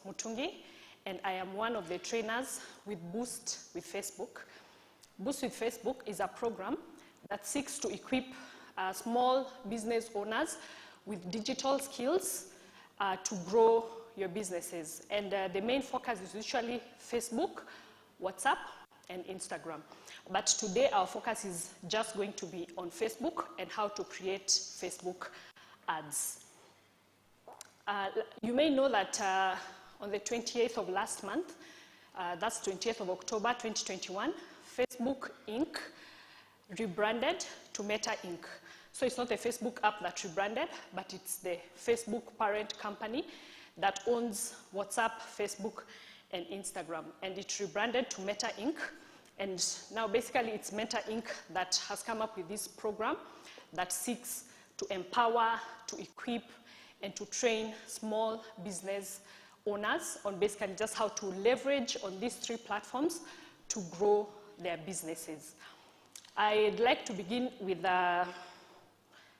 Mutungi, and I am one of the trainers with Boost with Facebook. Boost with Facebook is a program that seeks to equip small business owners with digital skills to grow your businesses. And the main focus is usually Facebook, WhatsApp, and Instagram. But today our focus is just going to be on Facebook and how to create Facebook ads. You may know that on the 28th of last month, that's 28th of October 2021, Facebook Inc. rebranded to Meta Inc. So it's not the Facebook app that rebranded, but it's the Facebook parent company that owns WhatsApp, Facebook, and Instagram. And it rebranded to Meta Inc. And now basically it's Meta Inc. that has come up with this program that seeks to empower, to equip, and to train small business owners on basically just how to leverage on these three platforms to grow their businesses. I'd like to begin with a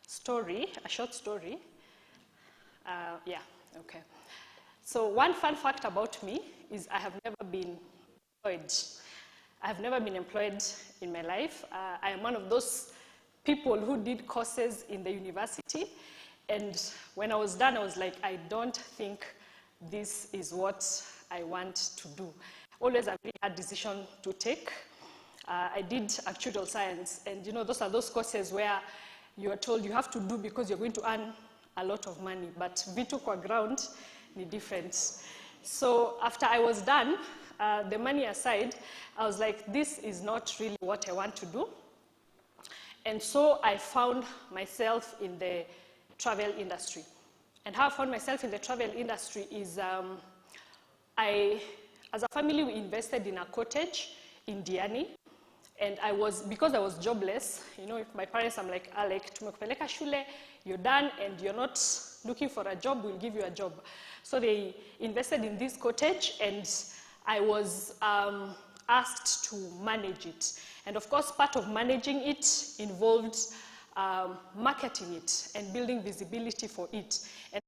story, a short story. Okay. So one fun fact about me is I have never been employed. I have never been employed in my life. I am one of those people who did courses in the university, and when I was done, I was like, I don't think this is what I want to do. Always a very hard decision to take. I did actuarial science, and you know, those are those courses where you are told you have to do because you're going to earn a lot of money, but vitu kwa ground ni different. So after I was done, the money aside, I was like, this is not really what I want to do. And so I found myself in the travel industry. And how I found myself in the travel industry is, as a family, we invested in a cottage in Diani. And because I was jobless, you know, if my parents, I'm like, Alec, tumekupeleka shule, you're done, and you're not looking for a job, we'll give you a job. So they invested in this cottage, and I was asked to manage it. And of course, part of managing it involved marketing it and building visibility for it. And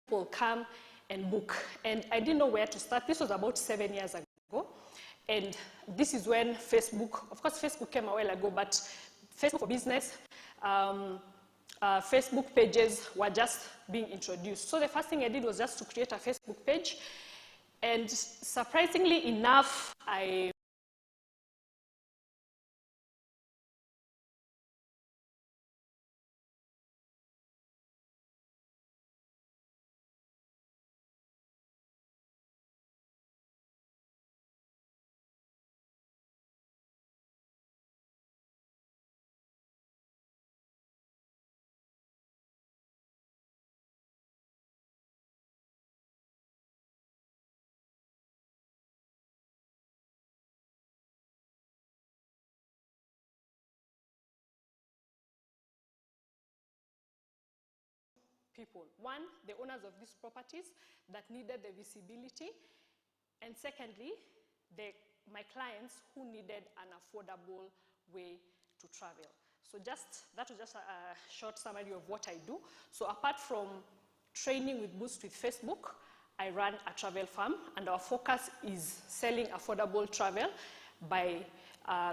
people come and book. And I didn't know where to start. This was about 7 years ago. And this is when Facebook, of course, Facebook came a while ago, but Facebook for Business, Facebook pages were just being introduced. So the first thing I did was just to create a Facebook page. And surprisingly enough, people. One, the owners of these properties that needed the visibility. And secondly, my clients who needed an affordable way to travel. So that was just a short summary of what I do. So apart from training with Boost with Facebook, I run a travel firm, and our focus is selling affordable travel by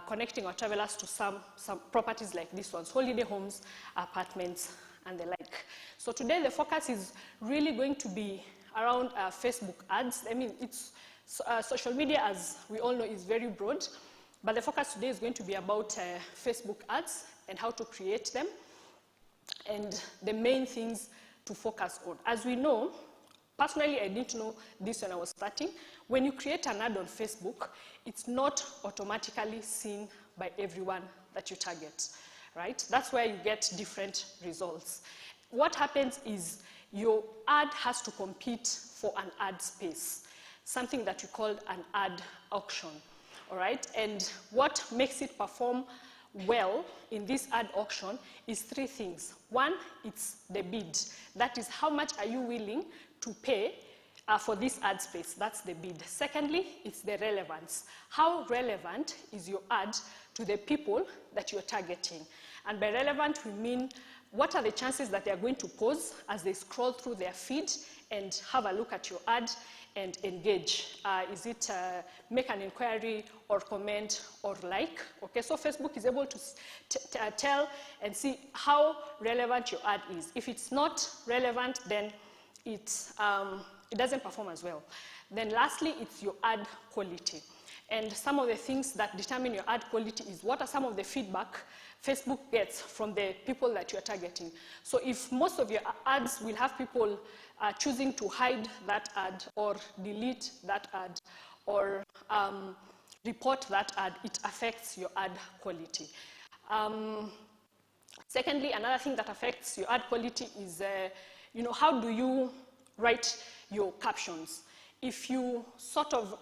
connecting our travelers to some properties like this ones, holiday homes, apartments, and the like. So today the focus is really going to be around Facebook ads. I mean, it's social media, as we all know, is very broad, but the focus today is going to be about Facebook ads and how to create them and the main things to focus on. As we know, personally, I didn't know this when I was starting. When you create an ad on Facebook, it's not automatically seen by everyone that you target, right? That's where you get different results. What happens is your ad has to compete for an ad space, something that we call an ad auction, all right? And what makes it perform well in this ad auction is three things. One, it's the bid. That is, how much are you willing to pay for this ad space? That's the bid. Secondly, it's the relevance. How relevant is your ad to the people that you're targeting? And by relevant, we mean what are the chances that they are going to pause as they scroll through their feed and have a look at your ad and engage. Is it make an inquiry or comment or like? Okay, so Facebook is able to tell and see how relevant your ad is. If it's not relevant, then it doesn't perform as well. Then lastly, it's your ad quality. And some of the things that determine your ad quality is what are some of the feedback Facebook gets from the people that you're targeting. So if most of your ads will have people choosing to hide that ad or delete that ad or report that ad, it affects your ad quality. Secondly, another thing that affects your ad quality is, how do you write your captions? If you sort of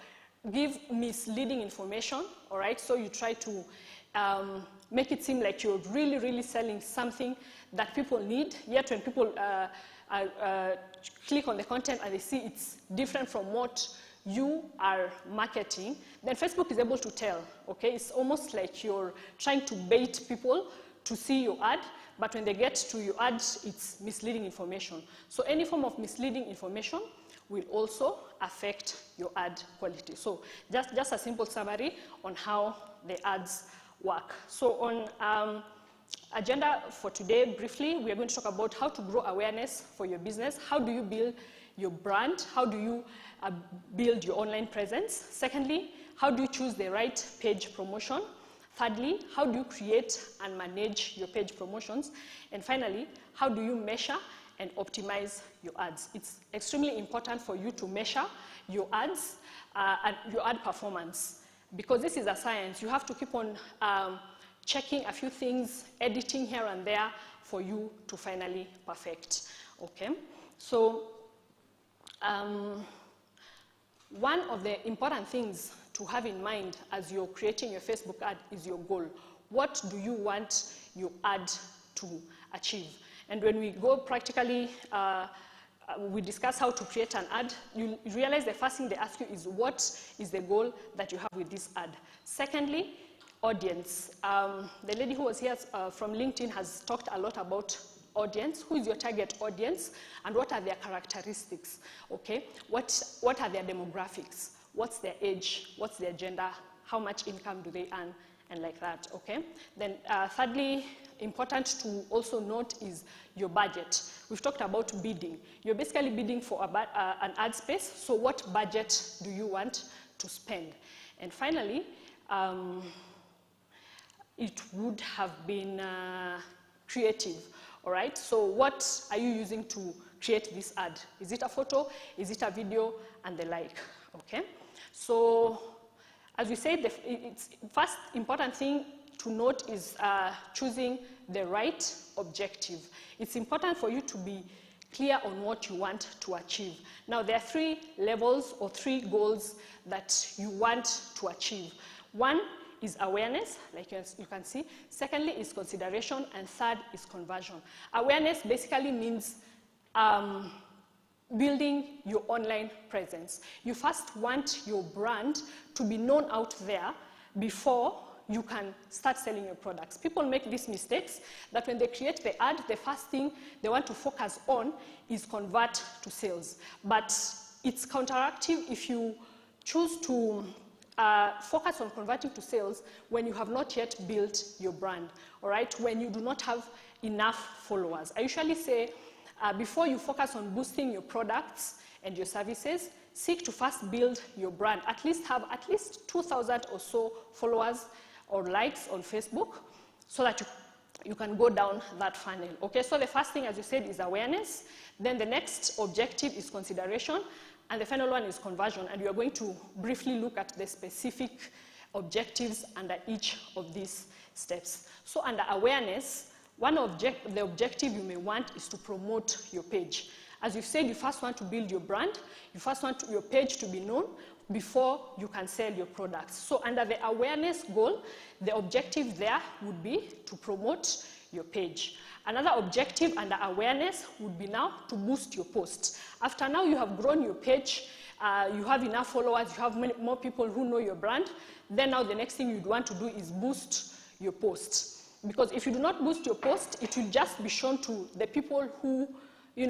give misleading information, all right, so you try to make it seem like you're really, really selling something that people need, yet when people click on the content and they see it's different from what you are marketing, then Facebook is able to tell, okay? It's almost like you're trying to bait people to see your ad, but when they get to your ad, it's misleading information. So any form of misleading information will also affect your ad quality. So just a simple summary on how the ads work. So on agenda for today, briefly, we are going to talk about how to grow awareness for your business. How do you build your brand? How do you build your online presence? Secondly, how do you choose the right page promotion? Thirdly, how do you create and manage your page promotions? And finally, how do you measure and optimize your ads? It's extremely important for you to measure your ads and your ad performance, because this is a science. You have to keep on checking a few things, editing here and there for you to finally perfect, okay? So one of the important things to have in mind as you're creating your Facebook ad is your goal. What do you want your ad to achieve? And when we go practically, we discuss how to create an ad, you realize the first thing they ask you is what is the goal that you have with this ad? Secondly, audience. The lady who was here from LinkedIn has talked a lot about audience. Who is your target audience and what are their characteristics, okay? What are their demographics? What's their age? What's their gender? How much income do they earn? And like that, okay? Then thirdly, important to also note is your budget. We've talked about bidding. You're basically bidding for an ad space, so what budget do you want to spend? And finally, it would have been creative, all right? So what are you using to create this ad? Is it a photo? Is it a video? And the like, okay? So as we said, it's first important thing to note is choosing the right objective. It's important for you to be clear on what you want to achieve. Now, there are 3 levels or 3 goals that you want to achieve. One is awareness, like you can see. Secondly is consideration, and third is conversion. Awareness basically means building your online presence. You first want your brand to be known out there before you can start selling your products. People make these mistakes that when they create the ad, the first thing they want to focus on is convert to sales. But it's counteractive if you choose to focus on converting to sales when you have not yet built your brand, all right? When you do not have enough followers. I usually say before you focus on boosting your products and your services, seek to first build your brand. At least have at least 2,000 or so followers or likes on Facebook so that you can go down that funnel. Okay, so the first thing, as you said, is awareness. Then the next objective is consideration. And the final one is conversion. And we are going to briefly look at the specific objectives under each of these steps. So under awareness, the objective you may want is to promote your page. As you've said, you first want to build your brand. You first want your page to be known before you can sell your products. So under the awareness goal, the objective there would be to promote your page. Another objective under awareness would be now to boost your posts. After now you have grown your page, you have enough followers, you have more people who know your brand, then now the next thing you'd want to do is boost your posts. Because if you do not boost your post, it will just be shown to the people who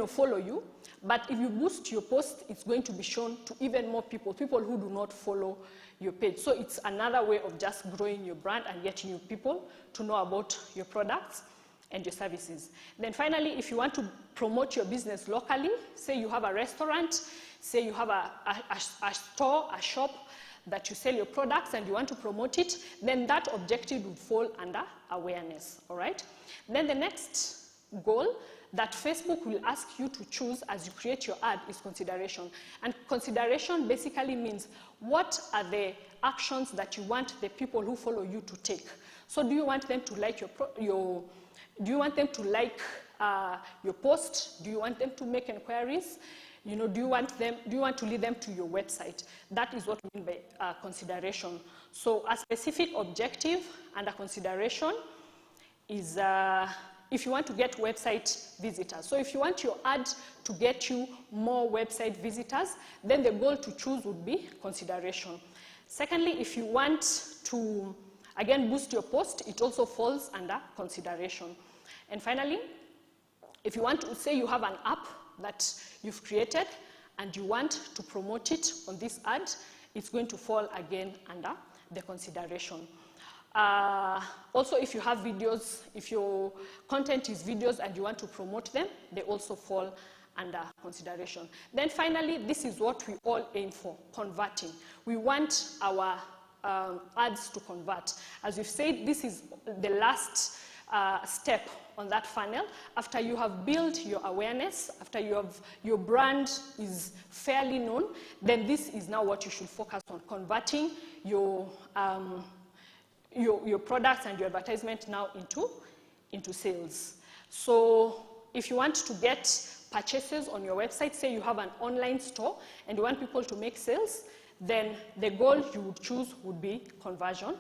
follow you. But if you boost your post, it's going to be shown to even more people who do not follow your page. So it's another way of just growing your brand and getting your people to know about your products and your services. Then finally, if you want to promote your business locally, say you have a restaurant, say you have a store, a shop that you sell your products and you want to promote it, then that objective would fall under awareness, all right? Then the next goal that Facebook will ask you to choose as you create your ad is consideration. And consideration basically means what are the actions that you want the people who follow you to take. So do you want them to like your post? Do you want them to make inquiries? Do you want to lead them to your website? That is what we mean by consideration. So a specific objective under consideration is if you want to get website visitors. So if you want your ad to get you more website visitors, then the goal to choose would be consideration. Secondly, if you want to, again, boost your post, it also falls under consideration. And finally, if you want to, say you have an app that you've created and you want to promote it on this ad, it's going to fall again under the consideration. Also, if you have videos, if your content is videos and you want to promote them, they also fall under consideration. Then finally, this is what we all aim for, converting. We want our ads to convert. As we've said, this is the last step on that funnel. After you have built your awareness, after your brand is fairly known, then this is now what you should focus on, converting your products and your advertisement now into sales. So if you want to get purchases on your website, say you have an online store and you want people to make sales, then the goal you would choose would be conversion.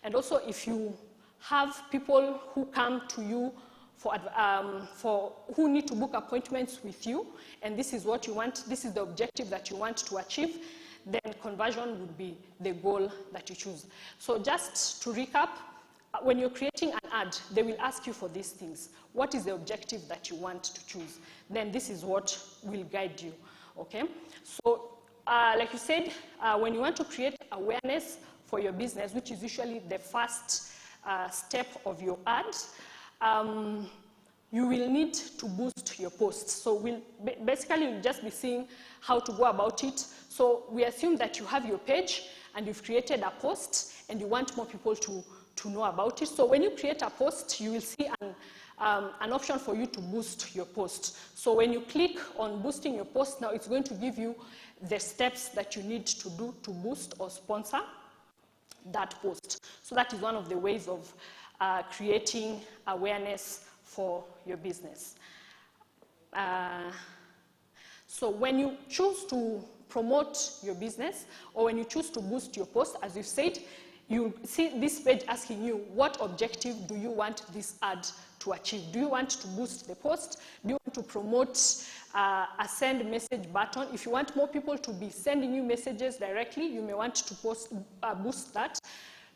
And also if you have people who come to you who need to book appointments with you, and this is what you want, this is the objective that you want to achieve, then conversion would be the goal that you choose. So just to recap, when you're creating an ad, they will ask you for these things. What is the objective that you want to choose? Then this is what will guide you, okay? So like you said, when you want to create awareness for your business, which is usually the first step of your ad, you will need to boost your posts. So basically you'll just be seeing how to go about it. So we assume that you have your page and you've created a post and you want more people to know about it. So when you create a post, you will see an option for you to boost your post. So when you click on boosting your post, now it's going to give you the steps that you need to do to boost or sponsor that post. So that is one of the ways of creating awareness for your business. So when you choose to promote your business or when you choose to boost your post, as we've said, you see this page asking you what objective do you want this ad to achieve. Do you want to boost the post? Do you want to promote a send message button? If you want more people to be sending you messages directly, you may want to boost that.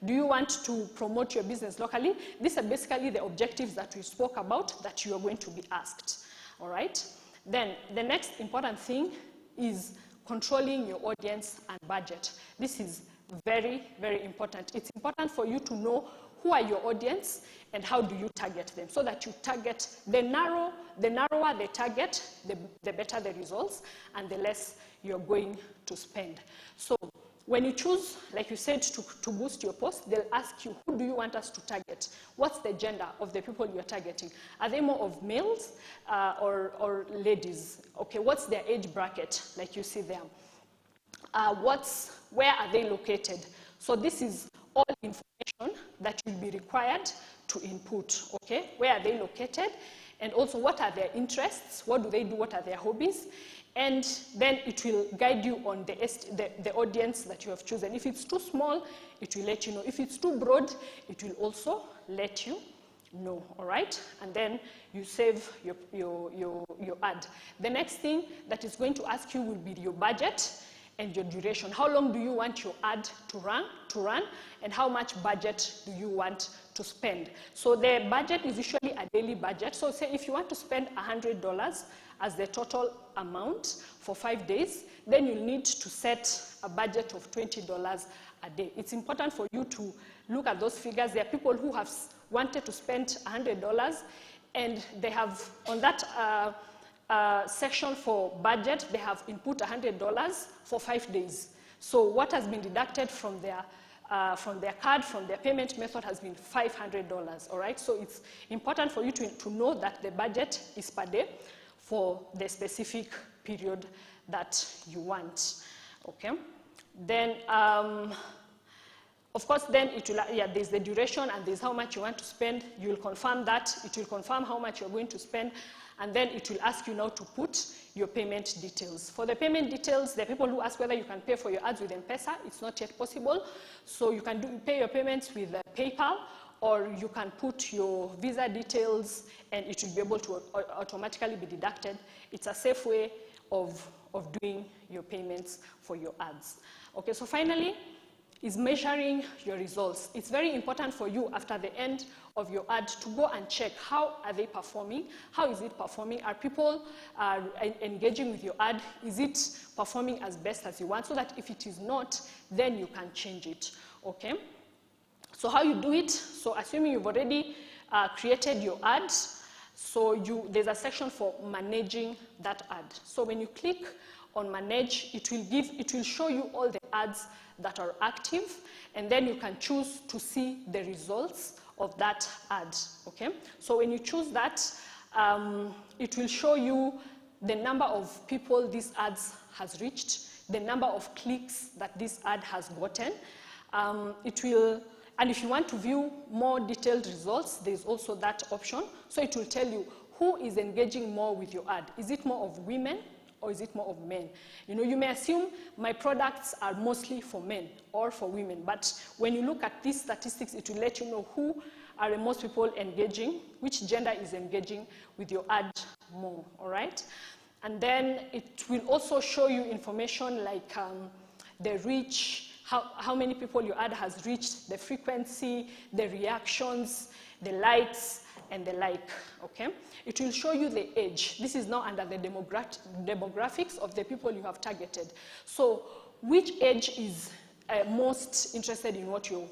Do you want to promote your business locally? These are basically the objectives that we spoke about that you are going to be asked, all right? Then the next important thing is controlling your audience and budget. This is very, very important. It's important for you to know who are your audience and how do you target them, so that you target, the narrower the target, the better the results and the less you're going to spend. So when you choose, like you said, to boost your post, they'll ask you, who do you want us to target? What's the gender of the people you're targeting? Are they more of males or ladies? Okay, what's their age bracket, like you see there? Where are they located? So this is all information that will be required to input, okay? Where are they located? And also, what are their interests? What do they do? What are their hobbies? And then it will guide you on the audience that you have chosen. If it's too small, it will let you know. If it's too broad, it will also let you know, all right? And then you save your ad. The next thing that is going to ask you will be your budget. and your duration. How long do you want your ad to run, and how much budget do you want to spend? So the budget is usually a daily budget. So say if you want to spend $100 as the total amount for 5 days, then you'll need to set a budget of $20 a day. It's important for you to look at those figures. There are people who have wanted to spend $100, and they have, on that section for budget, they have input $100 for 5 days. So what has been deducted from their card, from their payment method, has been $500, all right? So it's important for you to know that the budget is per day for the specific period that you want, okay? Then, of course, then it will, there's the duration and there's how much you want to spend. You will confirm that. It will confirm how much you're going to spend, and then it will ask you now to put your payment details. For the payment details, there are people who ask whether you can pay for your ads with M-Pesa. It's not yet possible. So you can pay your payments with PayPal, or you can put your Visa details and it will be able to automatically be deducted. It's a safe way of doing your payments for your ads. Okay, so finally, is measuring your results. It's very important for you after the end of your ad to go and check how are they performing, how is it performing, are people engaging with your ad, is it performing as best as you want, so that if it is not, then you can change it, okay? So how you do it, so assuming you've already created your ad, so there's a section for managing that ad. So when you click on manage, it will show you all the ads that are active, and then you can choose to see the results of that ad, okay? So when you choose that, it will show you the number of people this ad has reached, the number of clicks that this ad has gotten. And if you want to view more detailed results, there's also that option. So it will tell you who is engaging more with your ad. Is it more of women, or is it more of men? You know, you may assume my products are mostly for men or for women, but when you look at these statistics, it will let you know who are the most people engaging, which gender is engaging with your ad more, all right? And then it will also show you information like the reach, how many people your ad has reached, the frequency, the reactions, the likes, and the like, okay? It will show you the age. This is now under the demographics of the people you have targeted. So which age is most interested in what you're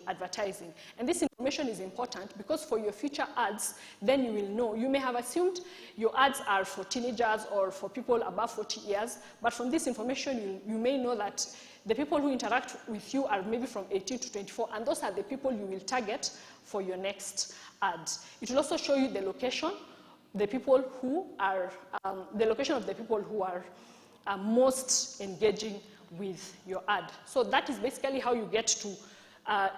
advertising? And this information is important because for your future ads, then you will know. You may have assumed your ads are for teenagers or for people above 40 years, but from this information, you may know that the people who interact with you are maybe from 18 to 24, and those are the people you will target for your next ads. It will also show you the location, the location of the people who are most engaging with your ad. So that is basically how you get to,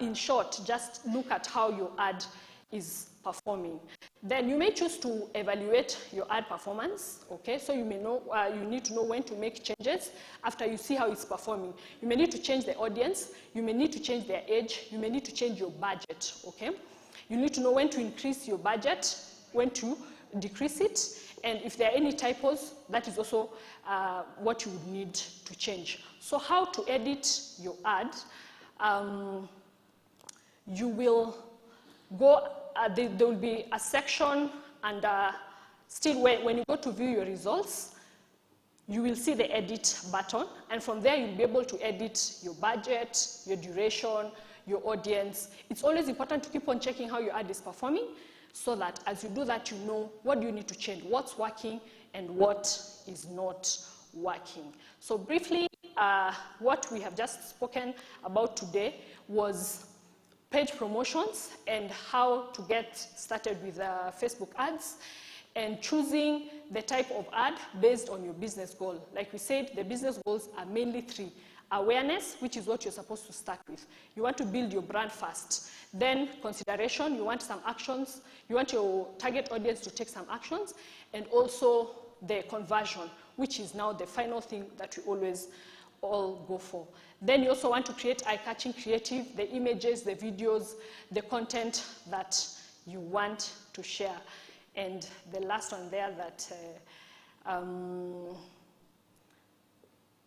in short, just look at how your ad is performing. Then you may choose to evaluate your ad performance, okay? So you may know, you need to know when to make changes after you see how it's performing. You may need to change the audience, you may need to change their age, you may need to change your budget, okay? You need to know when to increase your budget, when to decrease it, and if there are any typos, that is also what you would need to change. So how to edit your ad? You will go, there will be a section, and still when you go to view your results, you will see the edit button, and from there you'll be able to edit your budget, your duration, your audience. It's always important to keep on checking how your ad is performing, so that as you do that, you know what do you need to change, what's working and what is not working. So briefly, what we have just spoken about today was page promotions and how to get started with Facebook ads, and choosing the type of ad based on your business goal. Like we said, the business goals are mainly 3. Awareness, which is what you're supposed to start with. You want to build your brand first. Then consideration, you want some actions. You want your target audience to take some actions. And also the conversion, which is now the final thing that we always all go for. Then you also want to create eye-catching creative, the images, the videos, the content that you want to share. And the last one there that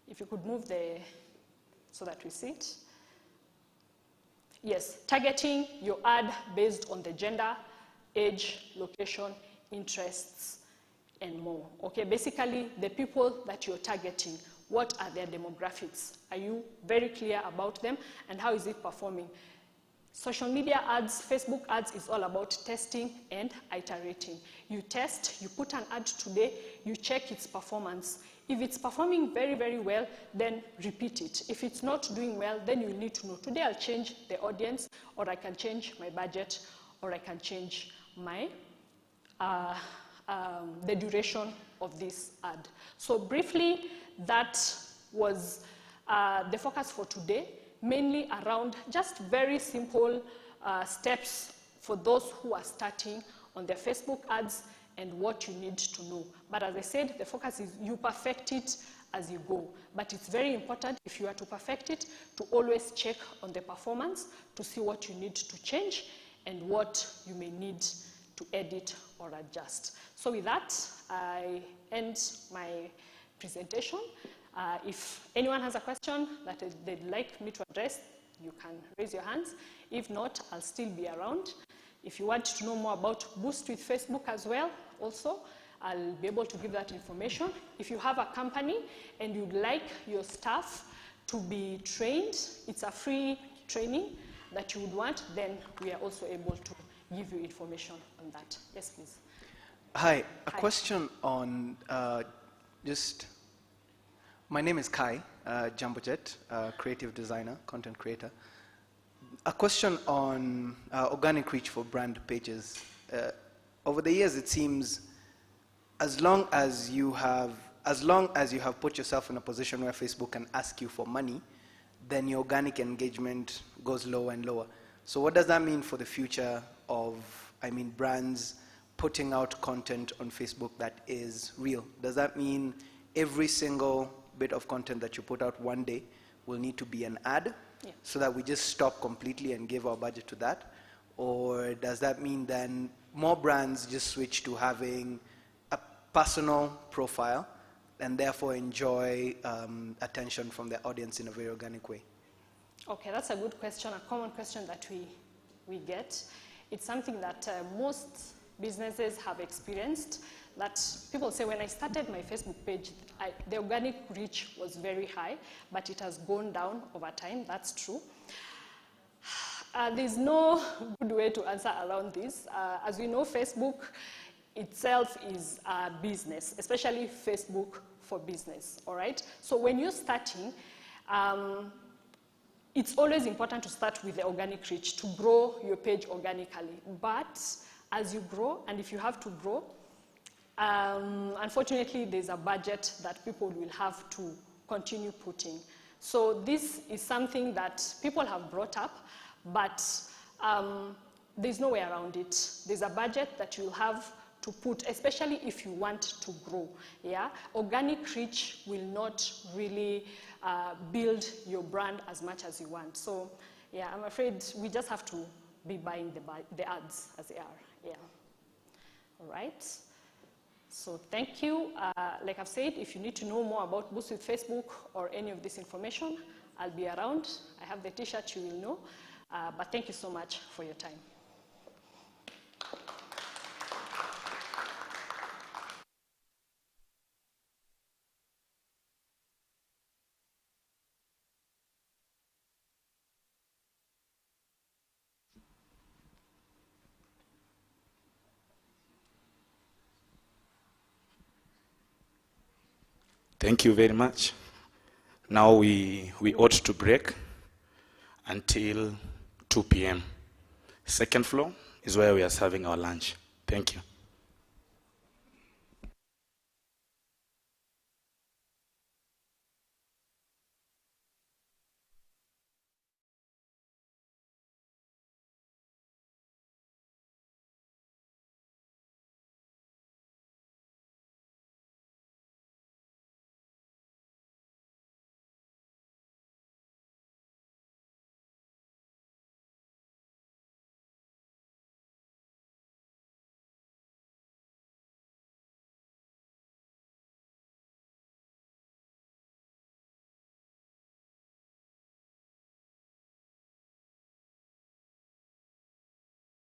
If you could move so that we see it. Yes, targeting your ad based on the gender, age, location, interests, and more. Okay, basically the people that you're targeting, what are their demographics? Are you very clear about them, and how is it performing? Social media ads, Facebook ads is all about testing and iterating. You test, you put an ad today, you check its performance. If it's performing very, very well, then repeat it. If it's not doing well, then you need to know, today I'll change the audience, or I can change my budget, or I can change my the duration of this ad. So briefly, that was the focus for today, mainly around just very simple steps for those who are starting on their Facebook ads and what you need to know. But as I said, the focus is you perfect it as you go. But it's very important, if you are to perfect it, to always check on the performance to see what you need to change and what you may need to edit or adjust. So with that, I end my presentation. If anyone has a question that they'd like me to address, you can raise your hands. If not, I'll still be around. If you want to know more about Boost with Facebook as well, also, I'll be able to give that information. If you have a company and you'd like your staff to be trained, it's a free training that you would want, then we are also able to give you information on that. Yes, please. Hi, a question on my name is Kai, Jambojet, creative designer, content creator. A question on organic reach for brand pages. Over the years, it seems as long as you have put yourself in a position where Facebook can ask you for money, then your organic engagement goes lower and lower. So what does that mean for the future of, brands putting out content on Facebook that is real? Does that mean every single bit of content that you put out one day will need to be an ad, so that we just stop completely and give our budget to that? Or does that mean then more brands just switch to having a personal profile and therefore enjoy attention from their audience in a very organic way? Okay, that's a good question, a common question that we get. It's something that most businesses have experienced, that people say, when I started my Facebook page, the organic reach was very high, but it has gone down over time. That's true. There's no good way to answer around this. As we know, Facebook itself is a business, especially Facebook for business, all right? So when you're starting, it's always important to start with the organic reach, to grow your page organically. But as you grow, and if you have to grow, unfortunately, there's a budget that people will have to continue putting. So this is something that people have brought up, but there's no way around it. There's a budget that you'll have to put, especially if you want to grow. Yeah, organic reach will not really build your brand as much as you want. So yeah, I'm afraid we just have to be buying the ads as they are. Yeah. All right. So thank you. Like I've said, if you need to know more about Boost with Facebook or any of this information, I'll be around. I have the t-shirt, you will know. But thank you so much for your time. Thank you very much. Now we ought to break until 2 p.m. Second floor is where we are serving our lunch. Thank you.